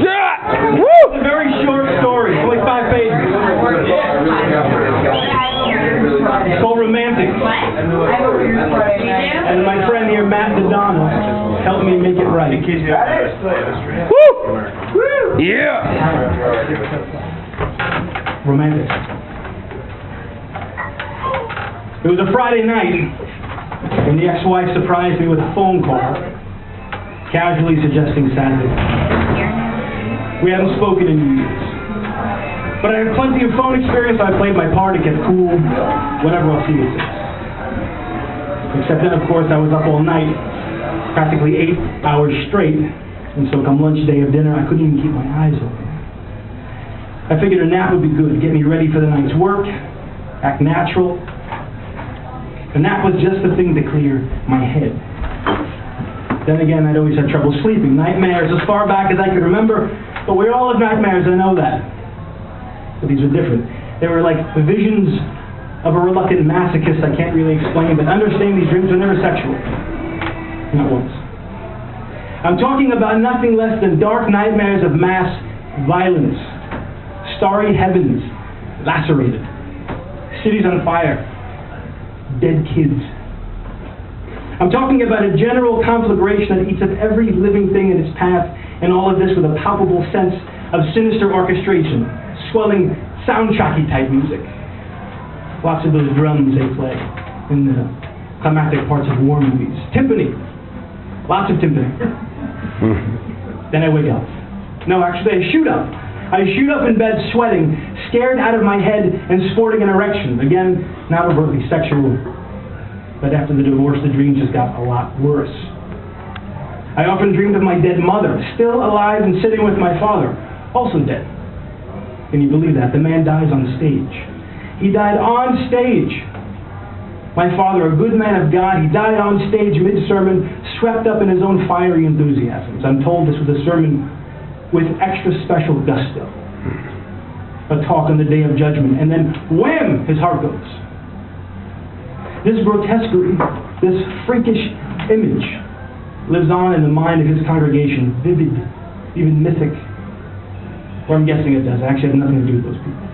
Yeah! Woo! It's a very short story, only 5 pages. It's called Romantic. And my friend here, Matt Dodonna, helped me make it right. Woo! Yeah! Romantic. It was a Friday night when the ex-wife surprised me with a phone call, casually suggesting Saturday. We hadn't spoken in years. But I have plenty of phone experience, so I played my part to get cool, whatever else he would say. Except then, of course, I was up all night, practically 8 hours straight, and so come lunch day of dinner, I couldn't even keep my eyes open. I figured a nap would be good, get me ready for the night's work, act natural. A nap was just the thing to clear my head. Then again, I'd always had trouble sleeping. Nightmares as far back as I could remember, but we all have nightmares, I know that. But these were different. They were like visions of a reluctant masochist I can't really explain, but understand these dreams were never sexual. Not once. I'm talking about nothing less than dark nightmares of mass violence, starry heavens lacerated, cities on fire, dead kids. I'm talking about a general conflagration that eats up every living thing in its path, and all of this with a palpable sense of sinister orchestration, swelling soundtracky type music. Lots of those drums they play in the climactic parts of war movies. Timpani. Lots of timpani. Then I wake up. No, actually I shoot up. I shoot up in bed sweating, scared out of my head and sporting an erection. Again, not overtly sexual. But after the divorce, the dreams just got a lot worse. I often dreamed of my dead mother, still alive and sitting with my father, also dead. Can you believe that? The man dies on stage. He died on stage. My father, a good man of God, he died on stage mid-sermon, swept up in his own fiery enthusiasms. I'm told this was a sermon with extra special gusto. A talk on the Day of Judgment, and then wham, his heart goes. This grotesquerie, this freakish image lives on in the mind of his congregation, vivid, even mythic. Or I'm guessing it does. Actually, it had nothing to do with those people.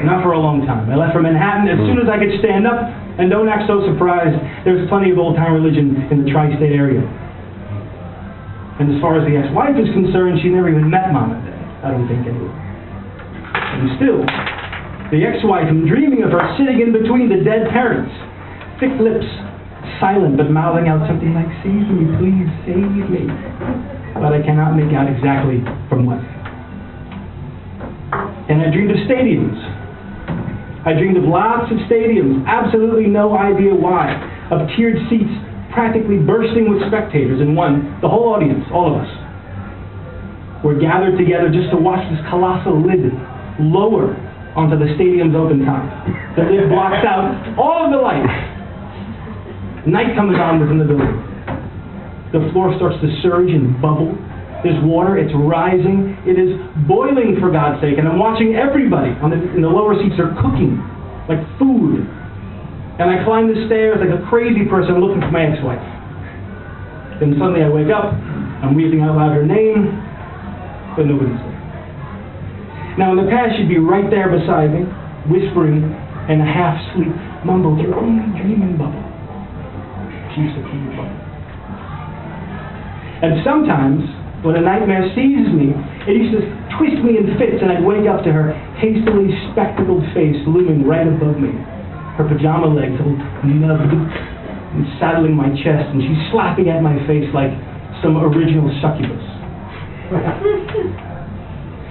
Not for a long time. I left for Manhattan as soon as I could stand up, and don't act so surprised, there's plenty of old-time religion in the tri-state area. And as far as the ex-wife is concerned, she never even met Mom and Dad. I don't think anyway. And still, the ex-wife, I'm dreaming of her sitting in between the dead parents, thick lips, silent but mouthing out something like, "Save me, please, save me." But I cannot make out exactly from what. And I dreamed of stadiums. I dreamed of lots of stadiums, absolutely no idea why, of tiered seats practically bursting with spectators, and one, the whole audience, all of us, were gathered together just to watch this colossal lid lower onto the stadium's open top. The lid blocks out all of the lights. Night comes on within the building. The floor starts to surge and bubble. There's water, it's rising, it is boiling for God's sake, and I'm watching everybody in the lower seats are cooking, like food. And I climb the stairs like a crazy person looking for my ex-wife. Then suddenly I wake up, I'm weeping out loud her name, but nobody's there. Now in the past she'd be right there beside me, whispering in a half-sleep mumble, "You're only dreaming, Bubba." She used to call me Bubba. And sometimes, when a nightmare seizes me, it used to twist me in fits, and I'd wake up to her hastily spectacled face looming right above me. Her pajama legs all nubbed and saddling my chest, and she's slapping at my face like some original succubus.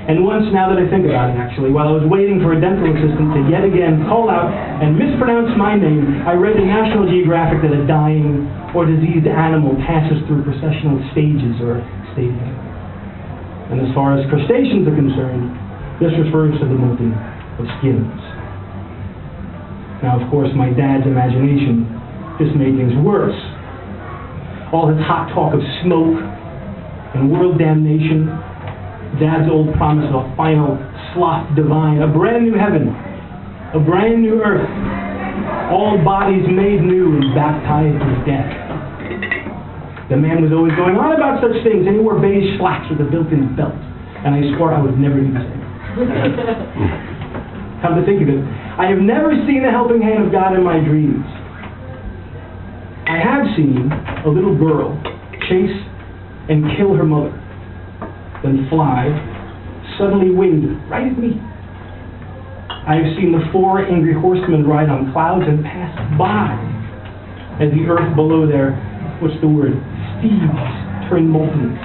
And once, now that I think about it actually, while I was waiting for a dental assistant to yet again call out and mispronounce my name, I read in National Geographic that a dying or diseased animal passes through processional stages or stadium. And as far as crustaceans are concerned, this refers to the molting of skins. Now, of course, my dad's imagination just made things worse. All his hot talk of smoke and world damnation, Dad's old promise of a final sloth divine, a brand new heaven, a brand new earth, all bodies made new and baptized with death. The man was always going on about such things, and he wore beige slacks with a built-in belt. And I swore I would never do the same. Come to think of it, I have never seen the helping hand of God in my dreams. I have seen a little girl chase and kill her mother, then fly, suddenly winged right at me. I have seen the 4 angry horsemen ride on clouds and pass by as the earth below there, what's the word, steves, turn molten.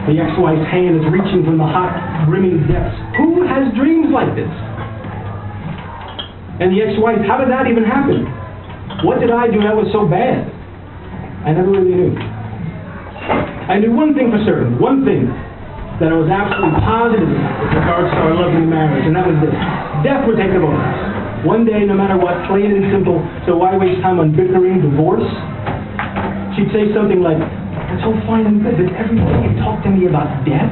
The ex-wife's hand is reaching from the hot, brimming depths. Who has dreams like this? And the ex-wife, how did that even happen? What did I do that was so bad? I never really knew. I knew one thing for certain, one thing that I was absolutely positive about with regards to our lovely marriage, and that was this. Death would take the both of us. One day, no matter what, plain and simple, so why waste time on bickering, divorce? She'd say something like, "That's all fine and good, but every day you talk to me about death?"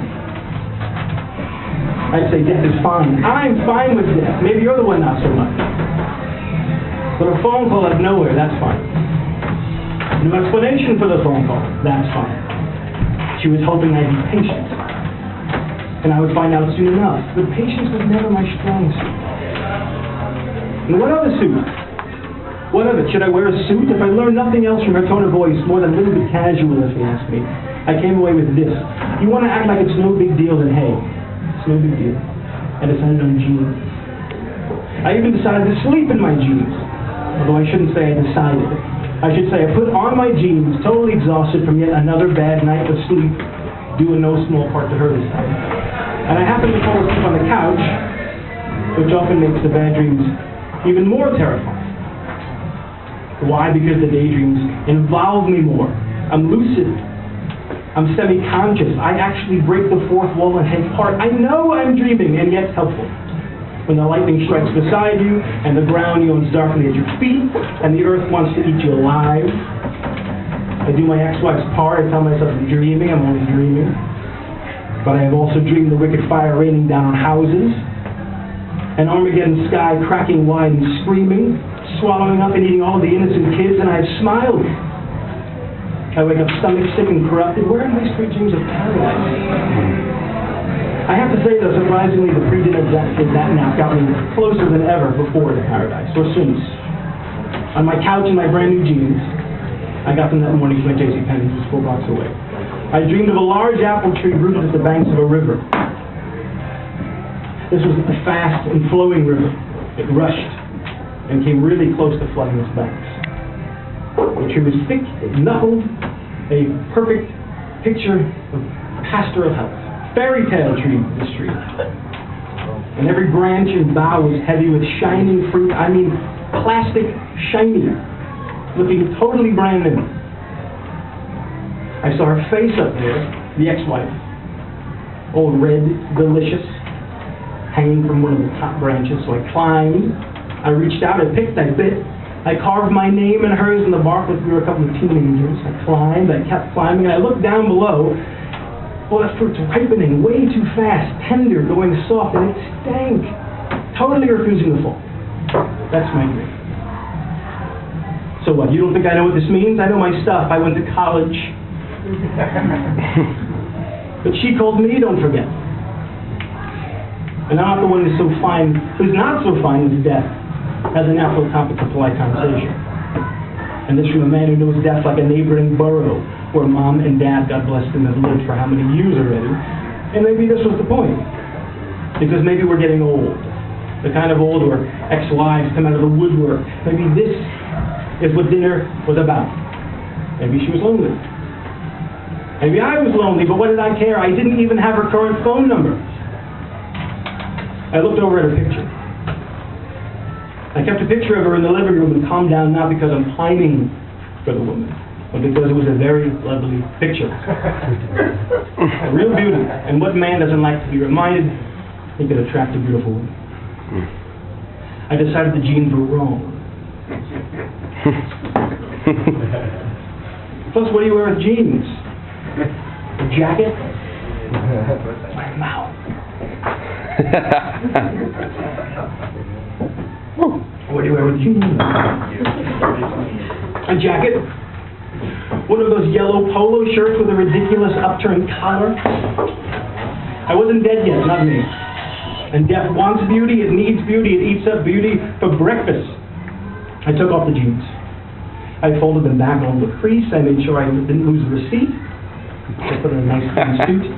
I'd say, "Death is fine. I'm fine with death. Maybe you're the one not so much." But a phone call out of nowhere, that's fine. No explanation for the phone call, that's fine. She was hoping I'd be patient. And I would find out soon enough. But patience was never my strong suit. And what of a suit? What of it? Should I wear a suit? If I learned nothing else from her tone of voice, more than a little bit casual, if you ask me, I came away with this. You want to act like it's no big deal, then hey, it's no big deal. I decided on jeans. I even decided to sleep in my jeans. Although I shouldn't say I decided. I should say I put on my jeans, totally exhausted from yet another bad night of sleep, due in no small part to her this time. And I happened to fall asleep on the couch, which often makes the bad dreams even more terrifying. Why? Because the daydreams involve me more. I'm lucid. I'm semi-conscious. I actually break the fourth wall and head apart. I know I'm dreaming, and yet it's helpful. When the lightning strikes beside you, and the ground yawns darkly at your feet, and the earth wants to eat you alive. I do my ex-wife's part. I tell myself I'm dreaming. I'm only dreaming. But I have also dreamed the wicked fire raining down on houses, an Armageddon sky cracking wide and screaming, swallowing up and eating all the innocent kids, and I have smiled. I wake up stomach sick and corrupted. Where are my sweet dreams of paradise? I have to say, though, surprisingly, the pre-dinner that nap got me closer than ever before to paradise, or since. On my couch in my brand new jeans, I got them that morning from my JCPenney, just 4 blocks away. I dreamed of a large apple tree rooted at the banks of a river. This was a fast and flowing river. It rushed and came really close to flooding its banks. The tree was thick, it knuckled, a perfect picture of pastoral health. Fairy tale tree, this tree. And every branch and bough was heavy with shining fruit. I mean, plastic shiny, looking totally brand new. I saw her face up there, the ex-wife, all red, delicious, hanging from one of the top branches. So I climbed, I reached out, I picked, I bit, I carved my name and hers in the bark like we were a couple of teenagers. I climbed, I kept climbing, and I looked down below. Well, that fruit's ripening way too fast, tender, going soft, and it stank. Totally refusing to fall. That's my dream. So what, you don't think I know what this means? I know my stuff. I went to college. But she called me, don't forget. And I'm not the one who's so fine, who's not so fine with death, as a natural topic for polite conversation. And this from a man who knows death like a neighboring borough, where Mom and Dad, God bless them, have lived for how many years already. And maybe this was the point. Because maybe we're getting old. The kind of old where ex-wives come out of the woodwork. Maybe this is what dinner was about. Maybe she was lonely. Maybe I was lonely, but what did I care? I didn't even have her current phone number. I looked over at her picture. I kept a picture of her in the living room and calmed down, not because I'm pining for the woman, but because it was a very lovely picture. A real beauty. And what man doesn't like to be reminded he could attract a beautiful woman? I decided the jeans were wrong. Plus, what do you wear with jeans? A jacket? My mouth. What do you wear with jeans? A jacket? One of those yellow polo shirts with a ridiculous upturned collar. I wasn't dead yet, not me. And death wants beauty, it needs beauty, it eats up beauty for breakfast. I took off the jeans. I folded them back over the crease. I made sure I didn't lose the receipt. I put on a nice clean suit,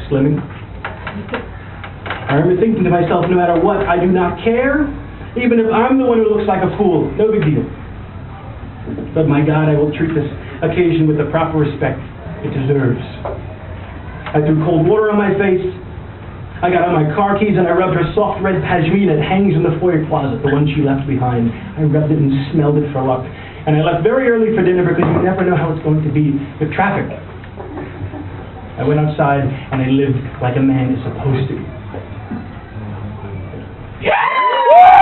slimming. I remember thinking to myself, no matter what, I do not care, even if I'm the one who looks like a fool. No big deal. But my God, I will treat this occasion with the proper respect it deserves. I threw cold water on my face. I got out my car keys and I rubbed her soft red pashmina that hangs in the foyer closet, the one she left behind. I rubbed it and smelled it for luck. And I left very early for dinner because you never know how it's going to be with traffic. I went outside and I lived like a man is supposed to. Yeah!